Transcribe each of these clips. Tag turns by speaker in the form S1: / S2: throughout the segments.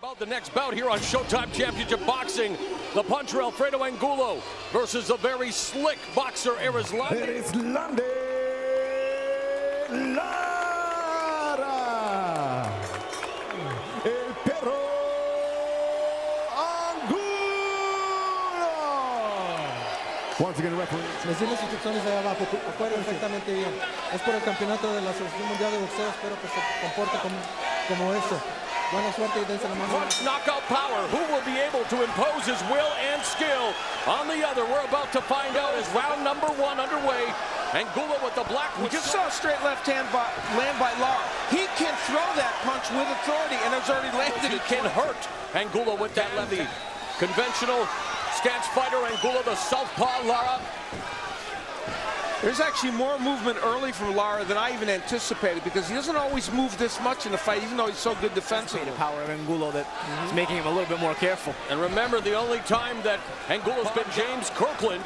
S1: About the next bout here on Showtime Championship Boxing, the puncher Alfredo Angulo versus a very slick boxer Erislandy.
S2: Erislandy, Lara, el perro Angulo. Once again, referee.
S3: Les di las instrucciones de abajo, acuerdo perfectamente bien. Es por el campeonato de la Asociación Mundial de Boxeo, espero que se comporte como eso. Buena suerte y dense la mano.
S1: Punch knockout power. Who will be able to impose his will and skill on the other? We're about to find out as round number 1 underway. Angulo with the black.
S4: We just saw a straight left hand land by Lara. He can throw that punch with authority, and it's already landed.
S1: He can hurt Angulo with that left. The conventional stance fighter Angulo, the southpaw Lara.
S4: There's actually more movement early from Lara than I even anticipated, because he doesn't always move this much in a fight, even though he's so good defensively.
S5: The power of Angulo that is making him a little bit more careful.
S1: And remember, the only time that Angulo's been James Kirkland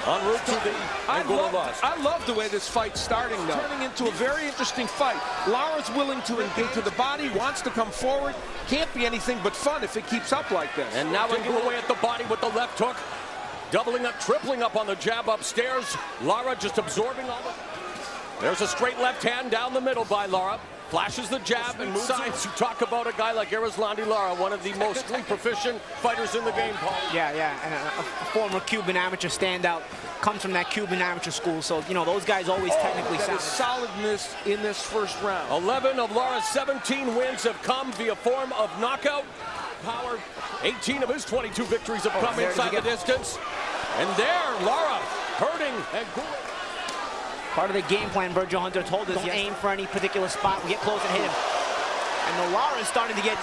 S1: en route to the Angulo loss.
S4: I love the way this fight's starting, though. Turning into a very interesting fight. Lara's willing to engage to the body, wants to come forward. Can't be anything but fun if it keeps up like this.
S1: And now Angulo away at the body with the left hook. Doubling up, tripling up on the jab upstairs. Lara just absorbing all the... There's a straight left hand down the middle by Lara. Flashes the jab and moves signs. You talk about a guy like Erislandy Lara, one of the most proficient fighters in the game, Paul.
S5: Yeah, and a former Cuban amateur standout comes from that Cuban amateur school. So, you know, those guys always technically sound.
S4: Solidness in this first round.
S1: 11 of Lara's 17 wins have come via form of knockout. Power, 18 of his 22 victories have come inside the distance. And there, Lara hurting Angulo.
S5: Part of the game plan Virgil Hunter told us, don't aim for any particular spot. We get close and hit him. And the Lara is starting to get...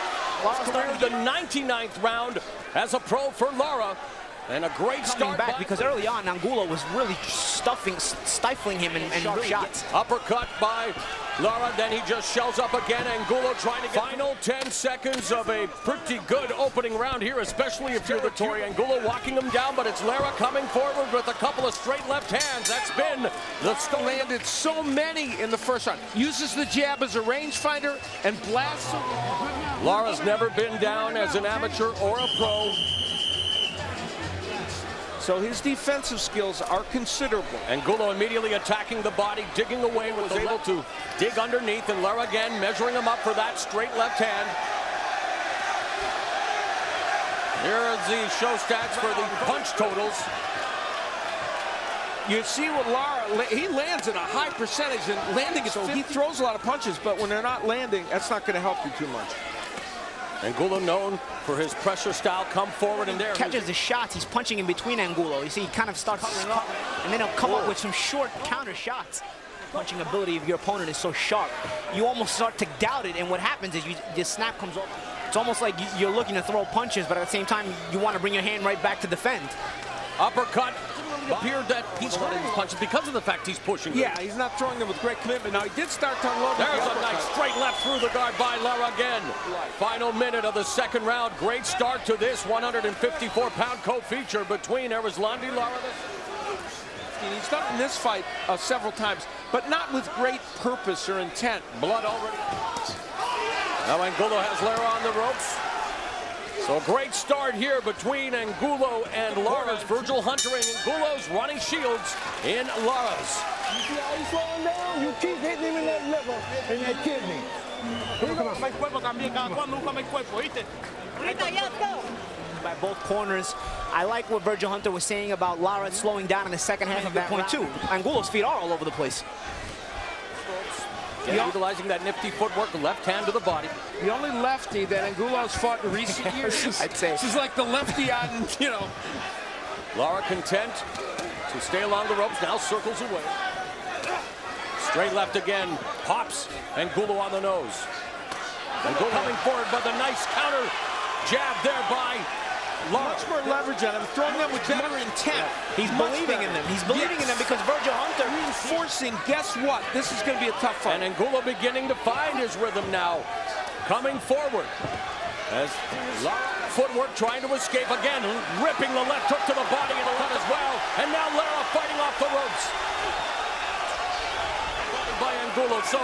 S1: The 99th round as a pro for Lara. And a great start
S5: back, because early on, Angulo was really stifling him and really shots.
S1: Uppercut by Lara, then he just shells up again. Angulo trying to get... Final 10 seconds of a pretty good opening round here, especially if you're the Tory. Angulo walking him down, but it's Lara coming forward with a couple of straight left hands. That's been the story.
S4: Landed so many in the first round. Uses the jab as a rangefinder and blasts him.
S1: Lara's never been down as an amateur or a pro.
S4: So his defensive skills are considerable.
S1: Angulo immediately attacking the body, digging away, was able to dig underneath, and Lara again measuring him up for that straight left hand. Here are the show stats for the punch totals.
S4: You see what Lara, he lands at a high percentage, and landing is, so he throws a lot of punches, but when they're not landing, that's not going to help you too much.
S1: Angulo known for his pressure style, come forward, and there
S5: catches the shots. He's punching in between Angulo. You see, he kind of starts up, and then he'll come up with some short counter shots. Punching ability of your opponent is so sharp, you almost start to doubt it, and what happens is the snap comes off. It's almost like you're looking to throw punches, but at the same time, you want to bring your hand right back to defend.
S1: Uppercut. Appeared that he's hurting his punches because of the fact he's pushing them.
S4: Yeah, he's not throwing them with great commitment. Now, he did start to unload.
S1: There's a nice straight left through the guard by Lara again. Final minute of the second round. Great start to this 154-pound co-feature between Erislandy and Lara.
S4: He's done it in this fight several times, but not with great purpose or intent.
S1: Blood already. Now Angulo has Lara on the ropes. So a great start here between Angulo and Lara's. Virgil Hunter and Angulo's running shields in Lara's.
S2: You see how he's slowing down? You keep hitting him in that liver and that kidney.
S5: By both corners. I like what Virgil Hunter was saying about Lara slowing down in the second half of that point too. Angulo's feet are all over the place.
S1: Yeah, utilizing that nifty footwork, left hand to the body.
S4: The only lefty that Angulo's fought in recent years.
S5: I'd say.
S4: This is like the lefty on, you know.
S1: Lara content to stay along the ropes, now circles away. Straight left again, pops Angulo on the nose. Angulo coming forward, but the nice counter jab there by Lara.
S4: Much more leverage on him, throwing them with better intent.
S5: He's believing in them. He's believing in them because Virgil Hunter
S4: reinforcing. Guess what? This is going to be a tough fight.
S1: And Angulo beginning to find his rhythm now, coming forward as Lara footwork trying to escape again, ripping the left hook to the body and the left as well. And now Lara fighting off the ropes by Angulo. So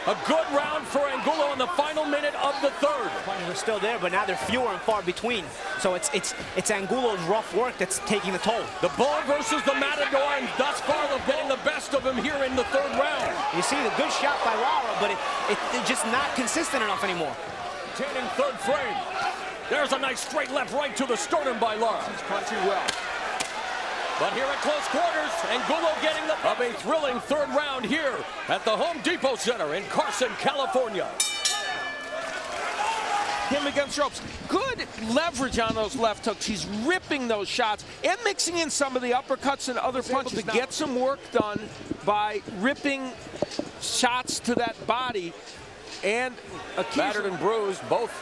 S1: A good round for Angulo in the final minute of the third.
S5: Punches are still there, but now they're fewer and far between. So it's Angulo's rough work that's taking the toll.
S1: The bull versus the matador, and thus far they're getting the best of him here in the third round.
S5: You see the good shot by Lara, but it's just not consistent enough anymore.
S1: Maintaining third frame. There's a nice straight left right to the sternum by Lara.
S4: He's punching well.
S1: But here at close quarters, Angulo getting the of a thrilling third round here at the Home Depot Center in Carson, California.
S4: Him against ropes. Good leverage on those left hooks. He's ripping those shots and mixing in some of the uppercuts and other punches to get some work done by ripping shots to that body. And
S1: battered and bruised, both.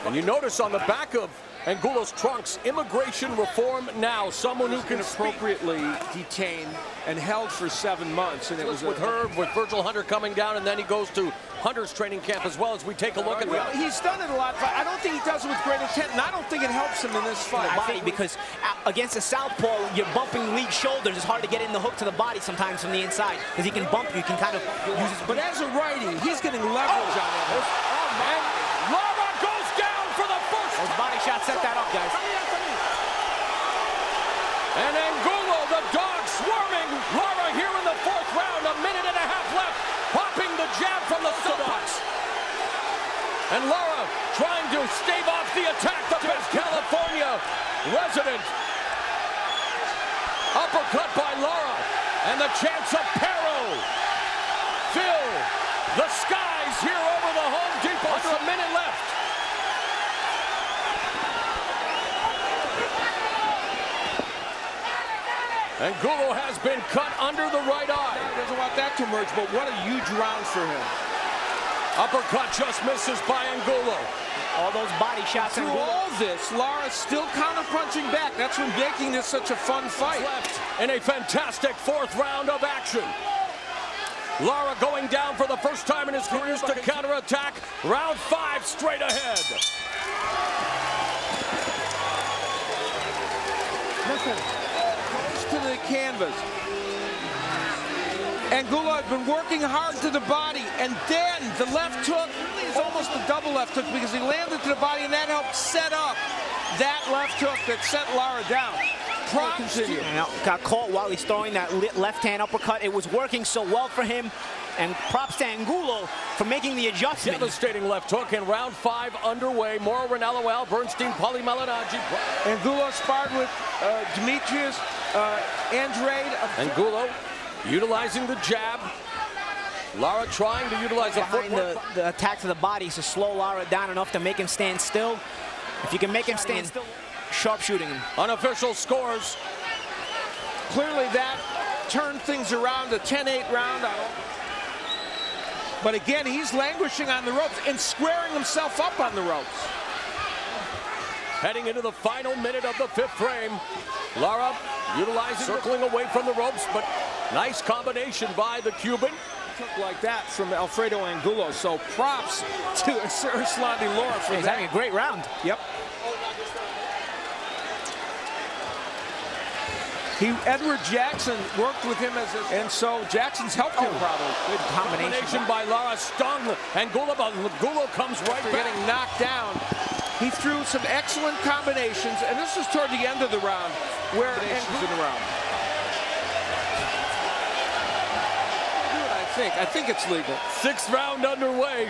S1: And you notice on the back of Angulo's trunks, immigration reform now. Someone who can
S4: appropriately detained and held for 7 months. And it was
S1: with Virgil Hunter coming down, and then he goes to Hunter's training camp as well as we take a look at that.
S4: He's done it a lot, but I don't think he does it with great intent, and I don't think it helps him in this fight.
S5: Because against a southpaw, you're bumping lead shoulders. It's hard to get in the hook to the body sometimes from the inside, because he can bump you, can kind of use his...
S4: But as a righty, he's getting leverage on it.
S1: And Lara goes down for the first.
S5: Those body shots set that up, guys.
S1: And Angulo, the dog, swarming Lara here in the fourth round. A minute and a half left. Popping the jab from the southpaw. And Lara trying to stave off the attack. The best California resident. Uppercut by Lara. And the chance of Pero. Fill the skies here over the Home Depot. Under a minute left. Angulo has been cut under the right eye.
S4: He doesn't want that to emerge, but what a huge round for him.
S1: Uppercut just misses by Angulo.
S5: All those body shots.
S4: Through all this, Lara's still counter-punching back. That's what making this such a fun fight.
S1: Left in a fantastic fourth round of action. Lara going down for the first time in his career to counterattack. Round 5 straight ahead.
S4: Listen. To the canvas. Angulo had been working hard to the body, and then the left hook is almost a double left hook because he landed to the body, and that helped set up that left hook that set Lara down. Props to you.
S5: Got caught while he's throwing that left hand uppercut. It was working so well for him, and props to Angulo for making the adjustment.
S1: Devastating left hook, and round 5 underway. Mauro Ranallo, Al Bernstein, Paulie Malignaggi.
S4: Angulo sparred with Demetrius Andrade.
S1: Angulo utilizing the jab. Lara trying to utilize the footwork.
S5: The attack to the body to slow Lara down enough to make him stand still. If you can make him stand still, sharpshooting him.
S1: Unofficial scores.
S4: Clearly that turned things around, a 10-8 round. But again, he's languishing on the ropes and squaring himself up on the ropes.
S1: Heading into the final minute of the 5th frame. Lara utilizing, circling away from the ropes, but nice combination by the Cuban.
S4: Took like that from Alfredo Angulo, so props to Erislandy Lara for
S5: He's
S4: that.
S5: having a great round.
S4: Yep. Edward Jackson worked with him and so Jackson's helped him probably.
S1: Good combination by Lara, stung Angulo, but Angulo comes right back.
S4: Getting knocked down. He threw some excellent combinations, and this was toward the end of the round, where Angulo in the round. I think it's legal.
S1: 6th round underway.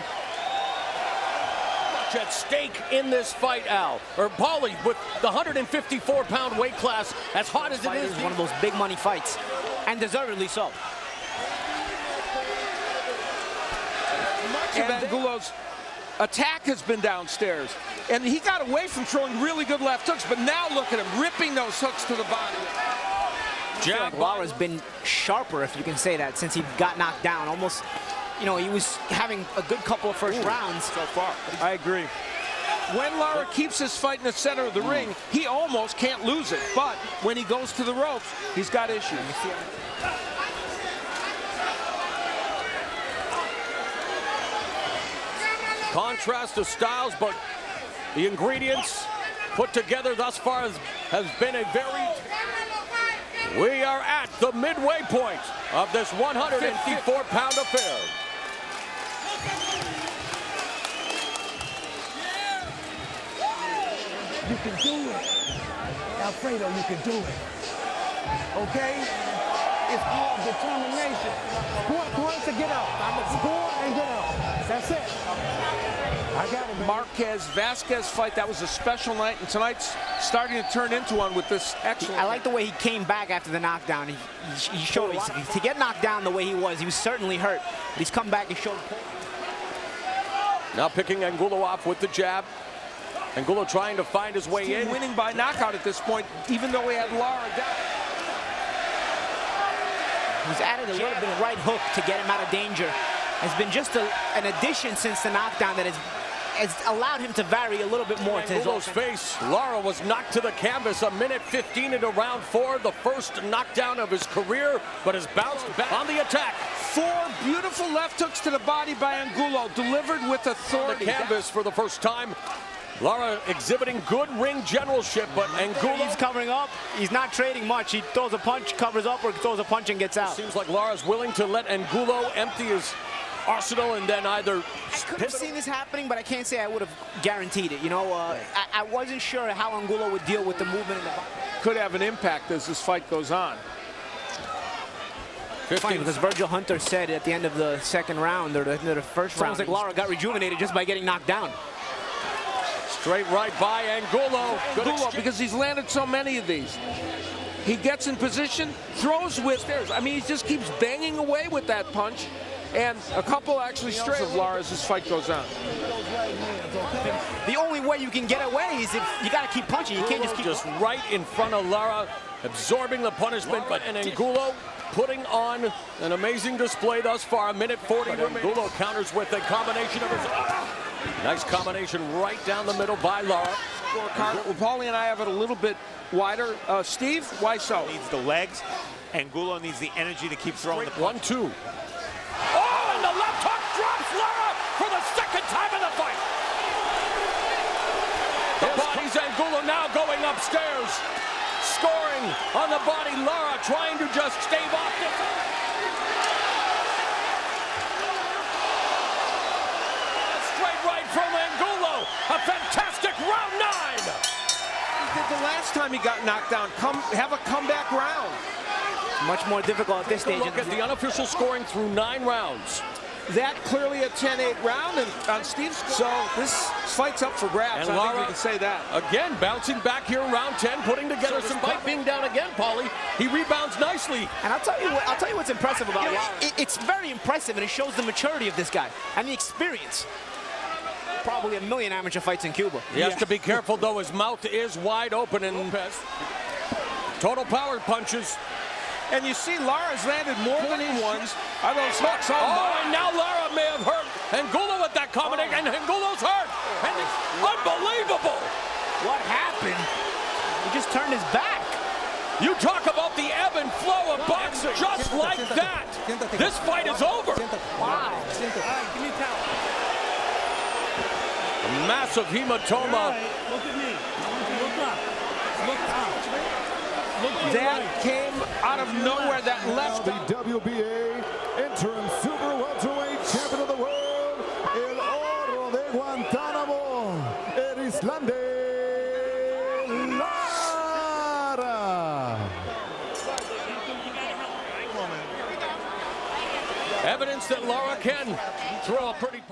S1: Much at stake in this fight, Al. Or Paulie, with the 154-pound weight class, as hot as it is.
S5: One of those big money fights, and deservedly so.
S4: Much of Angulo's attack has been downstairs, and he got away from throwing really good left hooks, but now look at him ripping those hooks to the body.
S5: Like Lara's been sharper, if you can say that, since he got knocked down. Almost, you know, he was having a good couple of first rounds so far.
S4: I agree. When Lara keeps his fight in the center of the ring, he almost can't lose it. But when he goes to the ropes, he's got issues.
S1: Contrast of styles, but the ingredients put together thus far has been a very... We are at the midway point of this 154-pound affair.
S2: You can do it. Alfredo, you can do it. Okay? It's called determination. Score to get out. Score and get out. That's it. I got it, man.
S4: Marquez-Vasquez fight, that was a special night, and tonight's starting to turn into one with this excellent.
S5: I like the way he came back after the knockdown. He showed to get knocked down the way he was certainly hurt. But he's come back and showed.
S1: Now picking Angulo off with the jab. Angulo trying to find his way in.
S4: Winning by knockout at this point, even though he had Lara down.
S5: He's added a little bit of right hook to get him out of danger. Has been just an addition since the knockdown that has allowed him to vary a little bit more to his
S1: Angulo's face. Lara was knocked to the canvas a minute 15 into round 4, the first knockdown of his career, but has bounced back on the attack.
S4: 4 beautiful left hooks to the body by Angulo, delivered with authority.
S1: On the canvas for the first time. Lara exhibiting good ring generalship, but Angulo...
S5: He's covering up. He's not trading much. He throws a punch, covers up, or throws a punch and gets out.
S1: Seems like Lara's willing to let Angulo empty his arsenal and then either...
S5: I could have seen this happening, but I can't say I would have guaranteed it. You know, I wasn't sure how Angulo would deal with the movement in the body.
S4: Could have an impact as this fight goes on.
S5: Funny, because Virgil Hunter said at the end of the second round, or the first round, like Lara got rejuvenated just by getting knocked down.
S1: Straight right by Angulo.
S4: Angulo, because he's landed so many of these. He gets in position, throws with stairs. I mean, he just keeps banging away with that punch. And a couple actually straight of Lara as this fight goes on.
S5: The only way you can get away is if you got to keep punching. You can't just keep
S1: right in front of Lara, absorbing the punishment. But Angulo putting on an amazing display thus far. A minute 40 remaining. Angulo counters with a combination of his... Nice combination right down the middle by Lara.
S4: Well, Paulie and I have it a little bit wider. Steve, why so?
S6: Needs the legs. Angulo needs the energy to keep throwing the punch.
S1: 1-2. Oh, and the left hook drops Lara for the second time in the fight. The body's Angulo now going upstairs. Scoring on the body. Lara trying to just stave off this. Straight right from Angulo. A fantastic round 9.
S4: The last time he got knocked down, have a comeback round.
S5: Much more difficult at this stage.
S1: Look at the unofficial scoring through 9 rounds.
S4: That clearly a 10-8 round, and on Steve's score. So this fight's up for grabs.
S1: And
S4: I
S1: Lara,
S4: think we can say that.
S1: Again, bouncing back here in round 10, putting together some fight being down again, Paulie. He rebounds nicely.
S5: And I'll tell you what's impressive about Lara. It's very impressive, and it shows the maturity of this guy and the experience. Probably a million amateur fights in Cuba.
S1: He has to be careful, though. His mouth is wide open, and total power punches.
S4: And you see Lara's landed more than he wants. Are those hooks?
S1: And now Lara may have hurt Angulo with that combination, and Angulo's hurt. And it's unbelievable.
S5: What happened? He just turned his back.
S1: You talk about the ebb and flow of boxing. Just like that. This fight is over.
S5: Wow.
S2: Give me time.
S1: A massive hematoma.
S2: Look at me. Look up. Look out.
S4: That came out of nowhere, that left.
S7: The WBA interim super welterweight champion of the world, El Oro de Guantánamo, Erislandy, Lara.
S1: Evidence that Lara can throw a pretty...